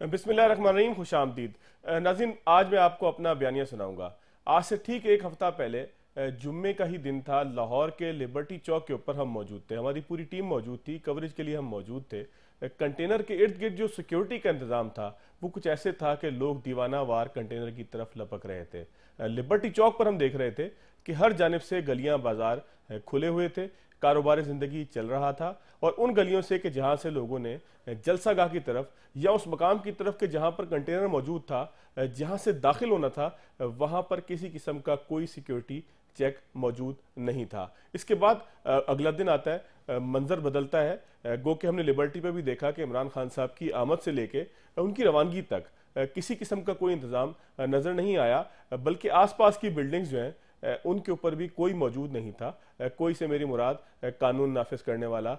बिस्मिल्लाहिर्रहमानिर्रहीम, खुशामदीद। नाज़रीन, आज मैं आपको अपना बयानिया सुनाऊंगा। आज से ठीक एक हफ्ता पहले जुम्मे का ही दिन था। लाहौर के लिबर्टी चौक के ऊपर हम मौजूद थे, हमारी पूरी टीम मौजूद थी, कवरेज के लिए हम मौजूद थे। कंटेनर के इर्द गिर्द जो सिक्योरिटी का इंतजाम था वो कुछ ऐसे था कि लोग दीवाना वार कंटेनर की तरफ लपक रहे थे। लिबर्टी चौक पर हम देख रहे थे कि हर जानिब से गलियां बाजार खुले हुए थे, कारोबार ज़िंदगी चल रहा था। और उन गलियों से कि जहां से लोगों ने जलसागाह की तरफ या उस मकाम की तरफ के जहां पर कंटेनर मौजूद था, जहां से दाखिल होना था, वहां पर किसी किस्म का कोई सिक्योरिटी चेक मौजूद नहीं था। इसके बाद अगला दिन आता है, मंजर बदलता है। गो कि हमने लिबर्टी पर भी देखा कि इमरान खान साहब की आमद से लेके उनकी रवानगी तक किसी किस्म का कोई इंतजाम नजर नहीं आया, बल्कि आसपास की बिल्डिंग्स जो हैं उनके ऊपर भी कोई मौजूद नहीं था। कोई से मेरी मुराद कानून नाफिज करने वाला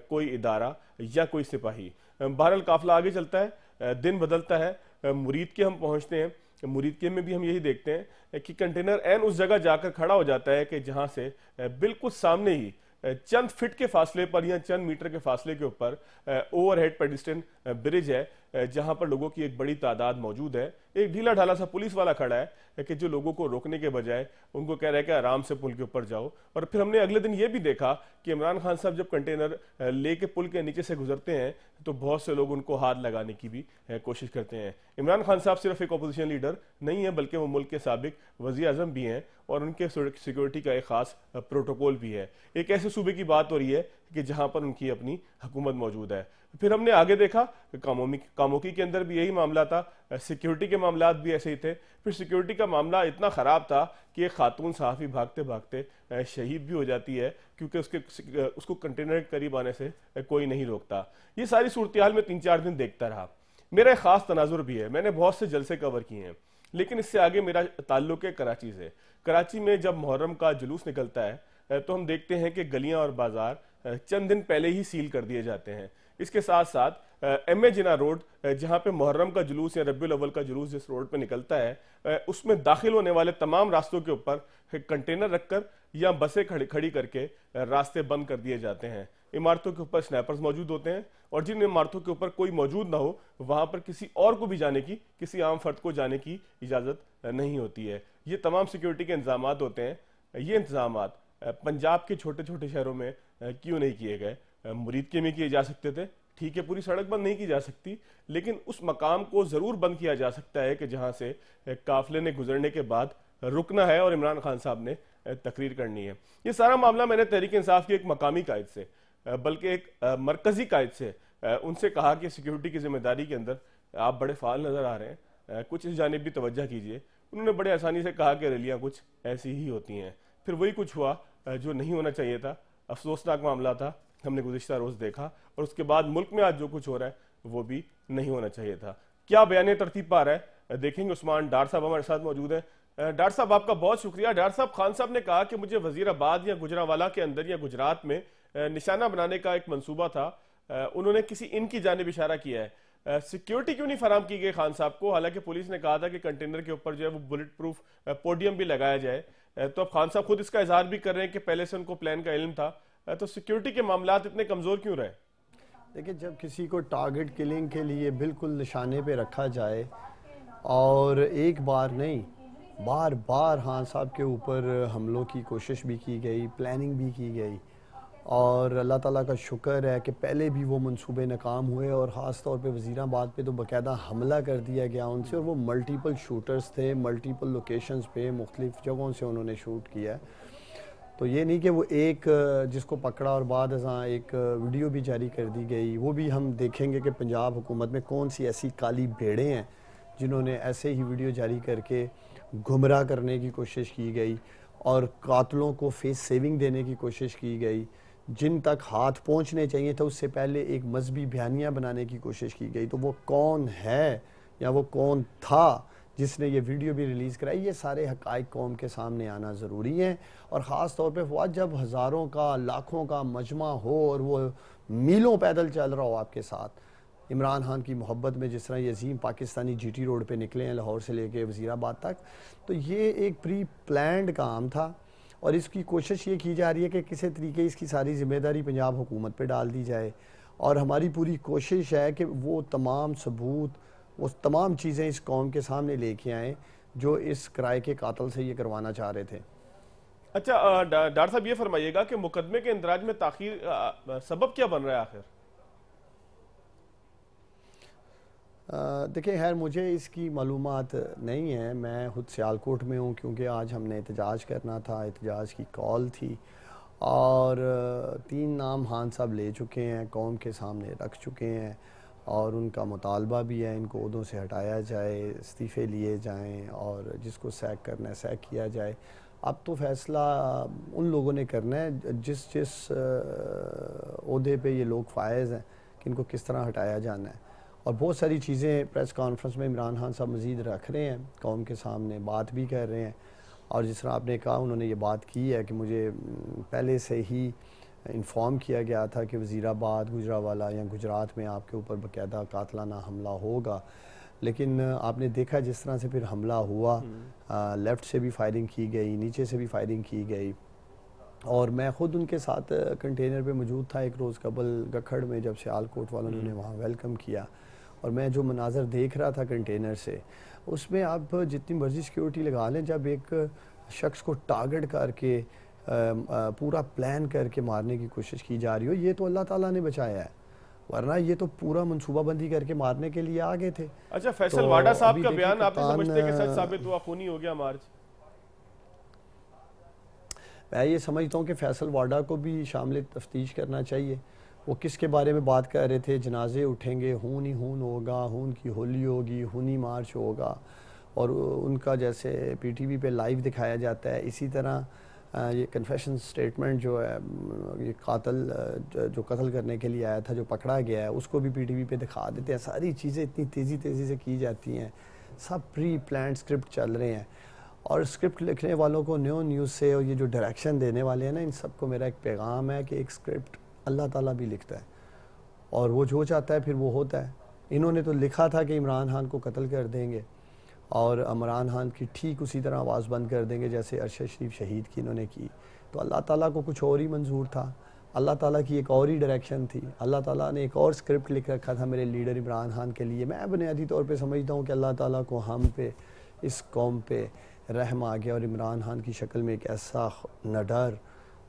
कोई इदारा या कोई सिपाही। बहरहाल काफिला आगे चलता है, दिन बदलता है, मुरीद के हम पहुंचते हैं। मुरीद के में भी हम यही देखते हैं कि कंटेनर एन उस जगह जाकर खड़ा हो जाता है कि जहां से बिल्कुल सामने ही चंद फीट के फासले पर या चंद मीटर के फासले के ऊपर ओवरहेड पेडिस्ट्रियन ब्रिज है, जहां पर लोगों की एक बड़ी तादाद मौजूद है। एक ढीला ढाला सा पुलिस वाला खड़ा है कि जो लोगों को रोकने के बजाय उनको कह रहा है कि आराम से पुल के ऊपर जाओ। और फिर हमने अगले दिन ये भी देखा कि इमरान खान साहब जब कंटेनर लेके पुल के नीचे से गुजरते हैं तो बहुत से लोग उनको हाथ लगाने की भी कोशिश करते हैं। इमरान खान साहब सिर्फ एक अपोजिशन लीडर नहीं है, बल्कि वो मुल्क के साबिक वज़ीर आज़म भी हैं और उनके सिक्योरिटी का एक खास प्रोटोकॉल भी है। एक ऐसे सूबे की बात हो रही है कि जहां पर उनकी अपनी हुकूमत मौजूद है। फिर हमने आगे देखा कामोकी के अंदर भी यही मामला था, सिक्योरिटी के मामला भी ऐसे ही थे। फिर सिक्योरिटी का मामला इतना ख़राब था कि एक खातून सहाफ़ी भागते भागते शहीद भी हो जाती है, क्योंकि उसको कंटेनर के करीब आने से कोई नहीं रोकता। ये सारी सूरत हाल में 3-4 दिन देखता रहा। मेरा एक ख़ास तनाजुर भी है, मैंने बहुत से जलसे कवर किए हैं, लेकिन इससे आगे मेरा ताल्लुक है कराची से। कराची में जब मुहर्रम का जुलूस निकलता है तो हम देखते हैं कि गलियां और बाजार चंद दिन पहले ही सील कर दिए जाते हैं। इसके साथ साथ एम.ए. जिना रोड, जहां पे मुहर्रम का जुलूस या रब्बीउल अव्वल का जुलूस जिस रोड पे निकलता है, उसमें दाखिल होने वाले तमाम रास्तों के ऊपर कंटेनर रखकर या बसें खड़ी करके रास्ते बंद कर दिए जाते हैं। इमारतों के ऊपर स्नैपर्स मौजूद होते हैं और जिन इमारतों के ऊपर कोई मौजूद ना हो वहां पर किसी और को भी जाने की, किसी आम फर्द को जाने की इजाजत नहीं होती है। ये तमाम सिक्योरिटी के इंतजाम होते हैं। ये इंतजाम पंजाब के छोटे छोटे शहरों में क्यों नहीं किए गए? मुरीद के में किए जा सकते थे, ठीक है, पूरी सड़क बंद नहीं की जा सकती, लेकिन उस मकाम को जरूर बंद किया जा सकता है कि जहां से काफिले ने गुजरने के बाद रुकना है और इमरान खान साहब ने तकरीर करनी है। ये सारा मामला मैंने तहरीक इंसाफ के एक मकामी कायद से, बल्कि एक मरकजी कायद से उनसे कहा कि सिक्योरिटी की जिम्मेदारी के अंदर आप बड़े फाल नजर आ रहे हैं, कुछ इस जानिब भी तवज्जो कीजिए। उन्होंने बड़े आसानी से कहा कि रैलियां कुछ ऐसी ही होती हैं। फिर वही कुछ हुआ जो नहीं होना चाहिए था। अफसोसनाक मामला था, हमने गुज़िश्ता रोज़ देखा, और उसके बाद मुल्क में आज जो कुछ हो रहा है वो भी नहीं होना चाहिए था। क्या बयान तरतीब पा रहा है देखेंगे। उस्मान डार साहब हमारे साथ मौजूद है। डार साहब, आपका बहुत शुक्रिया। डार साहब, खान साहब ने कहा कि मुझे वजीराबाद या गुजरांवाला के अंदर या गुजरात में निशाना बनाने का एक मंसूबा था। उन्होंने किसी इनकी जानिब इशारा किया है। सिक्योरिटी क्यों नहीं फराम की गई खान साहब को? हालांकि पुलिस ने कहा था कि कंटेनर के ऊपर जो है वो बुलेट प्रूफ पोडियम भी लगाया जाए। तो अब खान साहब खुद इसका इजहार भी कर रहे हैं कि पहले से उनको प्लान का इल्म था। तो सिक्योरिटी के मामलात इतने कमजोर क्यों रहे? देखिए, जब किसी को टारगेट किलिंग के लिए बिल्कुल निशाने पे रखा जाए और एक बार नहीं बार बार खान साहब के ऊपर हमलों की कोशिश भी की गई, प्लानिंग भी की गई, और अल्लाह ताला का शुक्र है कि पहले भी वो मंसूबे नाकाम हुए और ख़ास तौर पे वज़ीराबाद पे तो बाकायदा हमला कर दिया गया उनसे, और वो मल्टीपल शूटर्स थे, मल्टीपल लोकेशंस पे मुख्तलिफ़ जगहों से उन्होंने शूट किया है। तो ये नहीं कि वो एक जिसको पकड़ा और बाद एक वीडियो भी जारी कर दी गई। वो भी हम देखेंगे कि पंजाब हुकूमत में कौन सी ऐसी काली भेड़ें हैं जिन्होंने ऐसे ही वीडियो जारी करके गुमराह करने की कोशिश की गई और कातलों को फेस सेविंग देने की कोशिश की गई। जिन तक हाथ पहुंचने चाहिए था उससे पहले एक मजहबी बयानियाँ बनाने की कोशिश की गई। तो वो कौन है या वो कौन था जिसने ये वीडियो भी रिलीज़ कराई, ये सारे हक़ाइक़ कौम के सामने आना ज़रूरी है। और ख़ास तौर पे हुआ जब हज़ारों का, लाखों का मजमा हो और वो मीलों पैदल चल रहा हो आपके साथ। इमरान खान की मोहब्बत में जिस तरह ये अजीम पाकिस्तानी GT रोड पे निकले हैं लाहौर से लेके वज़ीराबाद तक, तो ये एक प्री प्लान्ड काम था और इसकी कोशिश ये की जा रही है कि किसी तरीके इसकी सारी ज़िम्मेदारी पंजाब हुकूमत पे डाल दी जाए। और हमारी पूरी कोशिश है कि वो तमाम सबूत वो तमाम चीज़ें इस कौम के सामने लेके आए जो इस किराए के कातिल से ये करवाना चाह रहे थे। अच्छा, डॉक्टर साहब ये फरमाइएगा कि मुकदमे के इंदराज में ताखीर सबब क्या बन रहा है आखिर? देखिए खैर मुझे इसकी मालूमात नहीं है, मैं खुद सियालकोट में हूँ क्योंकि आज हमने एहतजाज करना था, एहतजाज की कॉल थी और 3 नाम खान साहब ले चुके हैं, कौम के सामने रख चुके हैं और उनका मुतालबा भी है इनको ओहदों से हटाया जाए, इस्तीफ़े लिए जाएं और जिसको सैक करना है सैक किया जाए। अब तो फ़ैसला उन लोगों ने करना है जिस जिस ओहदे पे ये लोग फायज़ हैं कि इनको किस तरह हटाया जाना है। और बहुत सारी चीज़ें प्रेस कॉन्फ्रेंस में इमरान खान साहब मज़ीद रख रहे हैं, कौम के सामने बात भी कर रहे हैं और जिस तरह आपने कहा उन्होंने ये बात की है कि मुझे पहले से ही इन्फॉर्म किया गया था कि वज़ीराबाद, गुजरावाला या गुजरात में आपके ऊपर बाकायदा कातलाना हमला होगा, लेकिन आपने देखा जिस तरह से फिर हमला हुआ, लेफ़्ट से भी फायरिंग की गई, नीचे से भी फायरिंग की गई और मैं ख़ुद उनके साथ कंटेनर पे मौजूद था एक रोज़ कबल गखड़ में जब सियालकोट वालों ने वहाँ वेलकम किया और मैं जो मनाजर देख रहा था कंटेनर से, उसमें आप जितनी मर्जी सिक्योरिटी लगा लें, जब एक शख्स को टारगेट करके पूरा प्लान करके मारने की कोशिश की जा रही हो, ये तो अल्लाह ताला ने बचाया है, वरना ये तो पूरा मनसूबाबंदी करके मारने के लिए आगे थे। अच्छा, फैसल तो वाडा साहब अभी का देखिए बयान आपने कप्तान समझते कि सच साबित हुआ, खूनी हो गया मार्च? मैं ये समझता हूँ कि फैसल वाडा को भी शामिल तफ्तीश करना चाहिए। वो किसके बारे में बात कर रहे थे, जनाजे उठेंगे, खून ही खून होगा, खून की होली होगी, खूनी मार्च होगा और उनका जैसे पीटीवी पे लाइव दिखाया जाता है, इसी तरह ये कन्फेशन स्टेटमेंट जो है, ये कातिल जो कत्ल करने के लिए आया था, जो पकड़ा गया है, उसको भी पीटीवी पे दिखा देते हैं। सारी चीज़ें इतनी तेज़ी से की जाती हैं, सब प्री प्लान स्क्रिप्ट चल रहे हैं और स्क्रिप्ट लिखने वालों को न्यू न्यूज़ से और ये जो डायरेक्शन देने वाले हैं ना, इन सबको मेरा एक पैगाम है कि एक स्क्रिप्ट अल्लाह ताला भी लिखता है और वो जो चाहता है फिर वो होता है। इन्होंने तो लिखा था कि इमरान खान को कत्ल कर देंगे और इमरान खान की ठीक उसी तरह आवाज़ बंद कर देंगे जैसे अरशद शरीफ शहीद की इन्होंने की। तो अल्लाह ताला को कुछ और ही मंजूर था, अल्लाह ताला की एक और ही डायरेक्शन थी, अल्लाह ताला ने एक और स्क्रिप्ट लिख रखा था मेरे लीडर इमरान खान के लिए। मैं बुनियादी तौर पर समझता हूँ कि अल्लाह ताला को हम पे, इस कौम पे रहम आ गया और इमरान खान की शक्ल में एक ऐसा नडर,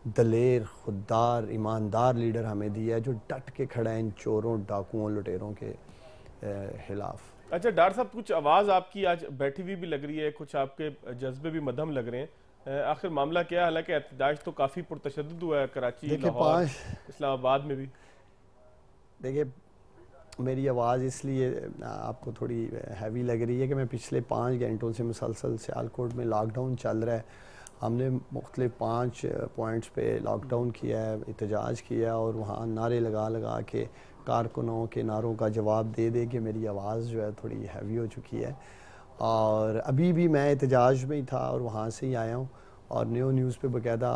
दलेर, खुददार, ईमानदार लीडर हमें दिया है जो डट के खड़ा है इन चोरों, डाकुओं, लुटेरों के खिलाफ। अच्छा डॉक्टर साहब, कुछ आवाज़ आपकी आज बैठी हुई भी लग रही है, कुछ आपके जज्बे भी मध्यम लग रहे हैं, आखिर मामला क्या है? हालांकि एहतजाज तो काफ़ी पुरतशद्दुद हुआ है कराची, लाहौर, इस्लामाबाद में भी। देखिए मेरी आवाज़ इसलिए आपको थोड़ी हैवी लग रही है कि मैं पिछले 5 घंटों से मुसलसल सियालकोट में लॉकडाउन चल रहा है, हमने मुख्तलिफ 5 पॉइंट्स पे लॉकडाउन किया है, एहतजाज किया और वहाँ नारे लगा लगा के कारकुनों के नारों का जवाब दे दे के मेरी आवाज़ जो है थोड़ी हैवी हो चुकी है और अभी भी मैं एहतजाज में ही था और वहाँ से ही आया हूँ और न्यूज़ पे बाकायदा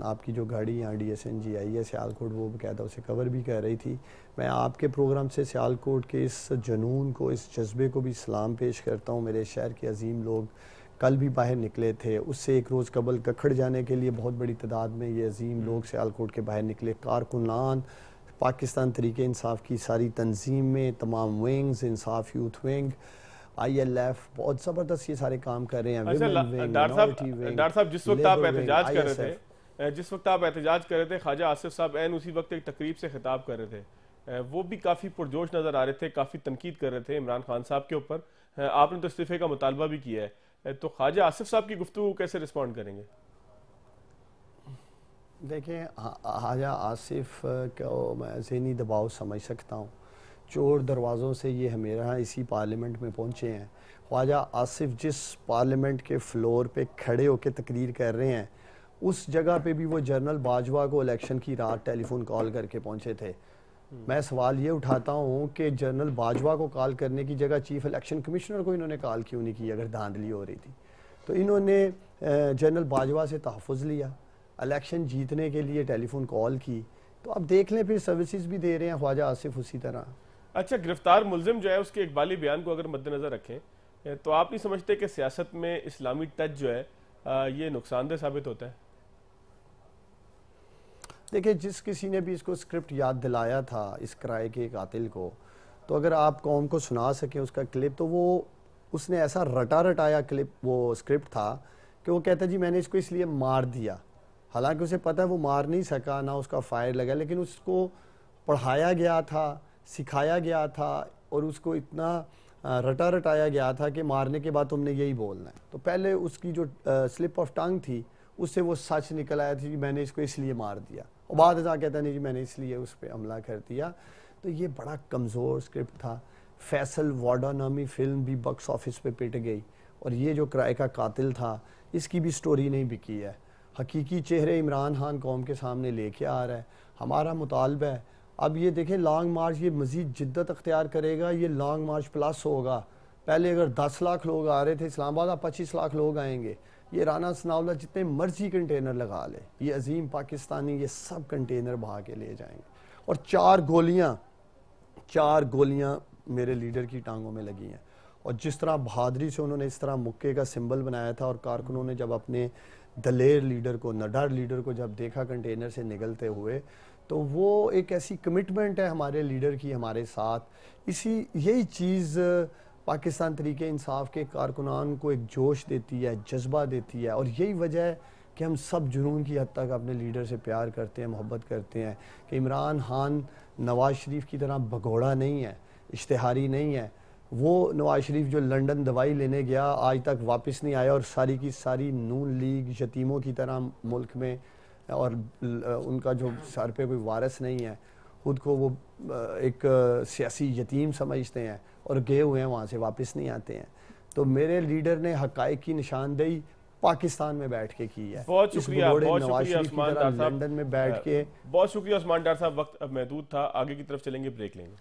आपकी जो गाड़ी यहाँ DSNG आई है सियालकोट, वो बाकायदा उसे कवर भी कर रही थी। मैं आपके प्रोग्राम से सियालकोट के इस जुनून को, इस जज्बे को भी सलाम पेश करता हूँ। मेरे शहर के अजीम लोग कल भी बाहर निकले थे, उससे एक रोज़ कबल गखड़ जाने के लिए बहुत बड़ी तादाद में ये अजीम लोग सियालकोट के बाहर निकले। कारकुनान, पाकिस्तान तरीके इंसाफ की सारी तंजीमें, तमाम विंग्स, इंसाफ यूथ विंग, ILF, बहुत ज़बरदस्त ये सारे काम कर रहे हैं। अच्छा डॉक्टर साहब, जिस वक्त आप एहतजाज कर रहे थे, ख्वाजा आसिफ साहब एन उसी वक्त एक तकरीब से खिताब कर रहे थे, वो भी काफ़ी पुरजोश नज़र आ रहे थे, काफ़ी तनकीद कर रहे थे इमरान खान साहब के ऊपर। आपने तो इस्तीफे का मुतालबा भी किया है, तो ख्वाजा आसिफ साहब की गुफ्तगू कैसे रिस्पॉन्ड करेंगे? देखें, ख्वाजा आसिफ को मैं ज़हनी दबाव समझ सकता हूँ। चोर दरवाज़ों से ये हमेशा इसी पार्लियामेंट में पहुँचे हैं। ख्वाजा आसिफ जिस पार्लियामेंट के फ्लोर पे खड़े होकर तकरीर कर रहे हैं, उस जगह पे भी वो जनरल बाजवा को इलेक्शन की रात टेलीफोन कॉल करके पहुँचे थे। मैं सवाल ये उठाता हूँ कि जनरल बाजवा को कॉल करने की जगह चीफ इलेक्शन कमिश्नर को इन्होंने कॉल क्यों नहीं की अगर धांधली हो रही थी? तो इन्होंने जनरल बाजवा से तहफ़्फ़ुज़ लिया, इलेक्शन जीतने के लिए टेलीफोन कॉल की। तो अब देख लें, फिर सर्विसेज भी दे रहे हैं ख्वाजा आसिफ उसी तरह। अच्छा, गिरफ्तार मुलजिम जो है उसके इकबाली बयान को अगर मद्देनजर रखें तो आप नहीं समझते कि सियासत में इस्लामी टच जो है ये नुकसानदेह साबित होता है? देखिए, जिस किसी ने भी इसको स्क्रिप्ट याद दिलाया था इस किराए के कातिल को, तो अगर आप कौम को सुना सकें उसका क्लिप, तो वो उसने ऐसा रटा रटाया क्लिप वो स्क्रिप्ट था कि वो कहता जी मैंने इसको इसलिए मार दिया, हालांकि उसे पता है वो मार नहीं सका, ना उसका फायर लगा, लेकिन उसको पढ़ाया गया था, सिखाया गया था और उसको इतना रटा रटाया गया था कि मारने के बाद तुमने यही बोलना है। तो पहले उसकी जो स्लिप ऑफ टंग थी उससे वो सच निकल आया था कि मैंने इसको इसलिए मार दिया, और बाद में कहता नहीं जी मैंने इसलिए उस पर हमला कर दिया। तो ये बड़ा कमज़ोर स्क्रिप्ट था। फैसल वाडा नामी फिल्म भी बॉक्स ऑफिस पे पिट गई, और ये जो किराए का कातिल था इसकी भी स्टोरी नहीं बिकी है। हकीकी चेहरे इमरान खान कौम के सामने लेके आ रहा है। हमारा मुतालबा है, अब ये देखें लॉन्ग मार्च ये मज़ीद जिद्दत अख्तियार करेगा, ये लॉन्ग मार्च प्लस होगा। पहले अगर 10 लाख लोग आ रहे थे इस्लामाबाद, अब 25 लाख लोग आएंगे। ये राना सनाउल्ला जितने मर्जी कंटेनर लगा ले, ये अजीम पाकिस्तानी ये सब कंटेनर बहा के ले जाएंगे। और 4 गोलियां मेरे लीडर की टांगों में लगी हैं, और जिस तरह बहादुरी से उन्होंने इस तरह मुक्के का सिंबल बनाया था, और कारकुनों ने जब अपने दलेर लीडर को, नडर लीडर को जब देखा कंटेनर से निकलते हुए, तो वो एक ऐसी कमिटमेंट है हमारे लीडर की हमारे साथ। यही चीज़ पाकिस्तान तरीके इंसाफ के कारकुनान को एक जोश देती है, जज्बा देती है, और यही वजह है कि हम सब जुनून की हद तक अपने लीडर से प्यार करते हैं, मोहब्बत करते हैं। कि इमरान खान नवाज शरीफ की तरह भगोड़ा नहीं है, इश्तिहारी नहीं है। वो नवाज शरीफ जो लंदन दवाई लेने गया आज तक वापस नहीं आया, और सारी की सारी नून लीग यतीमों की तरह मुल्क में, और उनका जो सर पे कोई वारिस नहीं है, खुद को वो एक सियासी यतीम समझते हैं और गए हुए हैं, वहाँ से वापस नहीं आते हैं। तो मेरे लीडर ने हक़ाइक़ की निशानदेही पाकिस्तान में बैठ के की है। बहुत शुक्रिया लंदन में बैठ के। बहुत शुक्रिया उस्मान डार साहब, वक्त अब महदूद था, आगे की तरफ चलेंगे, ब्रेक लेंगे।